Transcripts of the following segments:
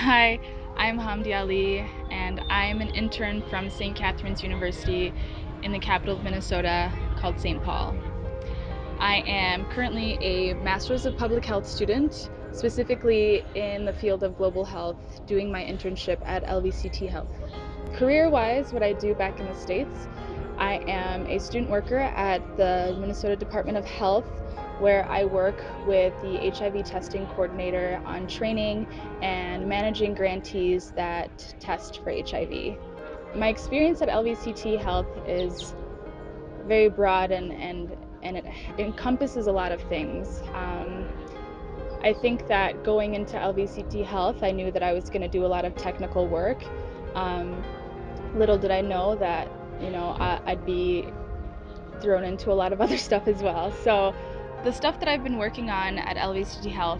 Hi, I'm Hamdi Ali, and I'm an intern from St. Catharines University in the capital of Minnesota called St. Paul. I am currently a Master's of Public Health student, specifically in the field of global health, doing my internship at LVCT Health. Career-wise, what I do back in the States, I am a student worker at the Minnesota Department of Health, where I work with the HIV testing coordinator on training and managing grantees that test for HIV. My experience at LVCT Health is very broad and it encompasses a lot of things. I think that going into LVCT Health, I knew that I was going to do a lot of technical work. Um, Little did I know that, I'd be thrown into a lot of other stuff as well. So the stuff that I've been working on at LVCT Health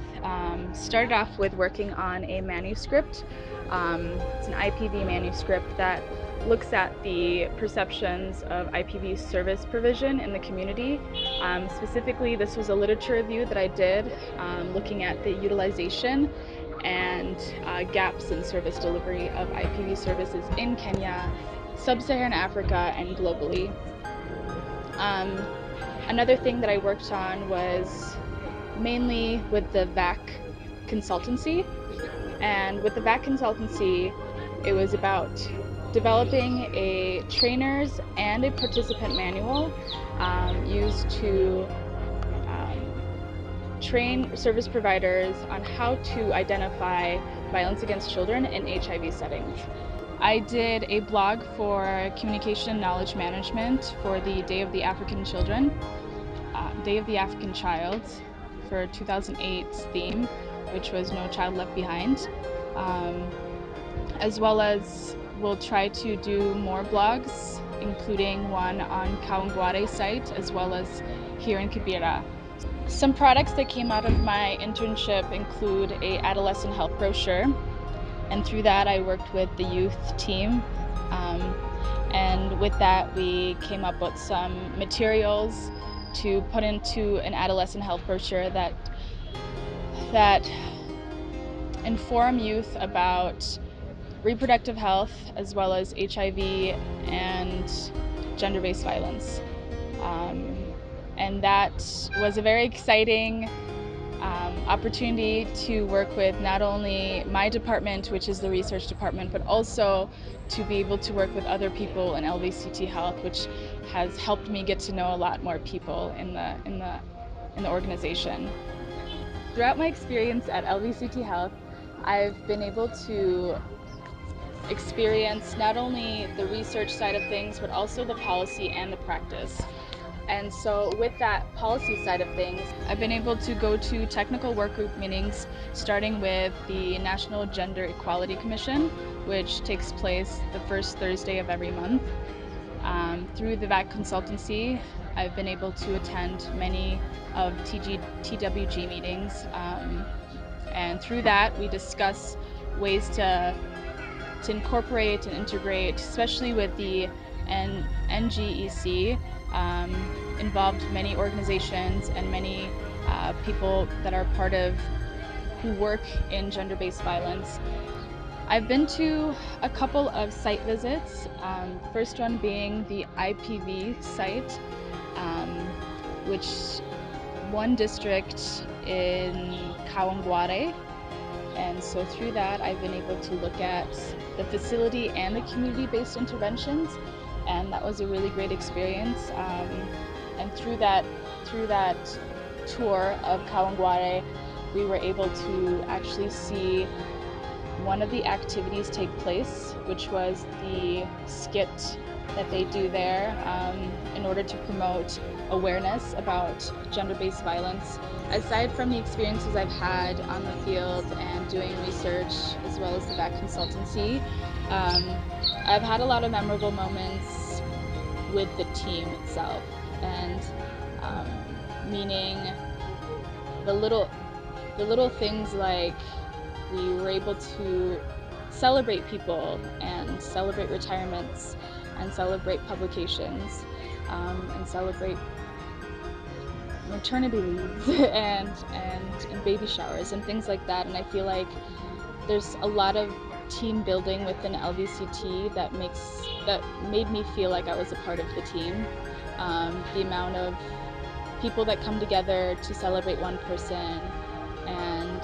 started off with working on a manuscript. It's an IPV manuscript that looks at the perceptions of IPV service provision in the community. Specifically, this was a literature review that I did looking at the utilization and gaps in service delivery of IPV services in Kenya, Sub-Saharan Africa, and globally. Um, Another thing that I worked on was mainly with the VAC consultancy. And with the VAC consultancy, it was about developing a trainer's and a participant manual used to train service providers on how to identify violence against children in HIV settings. I did a blog for communication and knowledge management for the Day of the African Child for 2008's theme, which was No Child Left Behind. As well as we'll try to do more blogs, including one on Kawangware site, as well as here in Kibera. Some products that came out of my internship include a adolescent health brochure, and through that I worked with the youth team, and with that we came up with some materials to put into an adolescent health brochure that inform youth about reproductive health as well as HIV and gender-based violence. And that was a very exciting opportunity to work with not only my department, which is the research department, but also to be able to work with other people in LVCT Health, which has helped me get to know a lot more people in the organization. Throughout my experience at LVCT Health, I've been able to experience not only the research side of things, but also the policy and the practice. And so with that policy side of things, I've been able to go to technical work group meetings, starting with the National Gender Equality Commission, which takes place the first Thursday of every month. Through the VAC consultancy, I've been able to attend many of TWG meetings. And through that, we discuss ways to incorporate and integrate, especially with the NGEC, involved many organizations and many people that are part of who work in gender-based violence. I've been to a couple of site visits, first one being the IPV site, which one district in Kawangware. And so through that, I've been able to look at the facility and the community-based interventions, and that was a really great experience. And through that tour of Kawangware, we were able to actually see one of the activities take place, which was the skit that they do there in order to promote awareness about gender-based violence. Aside from the experiences I've had on the field and doing research as well as the VAC consultancy, I've had a lot of memorable moments with the team itself, and meaning the little things like we were able to celebrate people and celebrate retirements and celebrate publications and celebrate maternity leaves and baby showers and things like that. And I feel like there's a lot of team building within LVCT that made me feel like I was a part of the team. The amount of people that come together to celebrate one person, and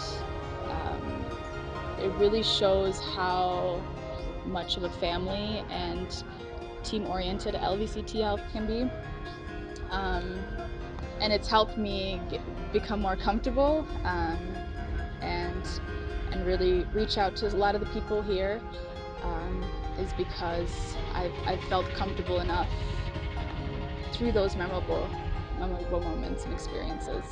it really shows how much of a family and team-oriented LVCT Health can be. And it's helped me become more comfortable, and really reach out to a lot of the people here, is because I've felt comfortable enough through those memorable moments and experiences.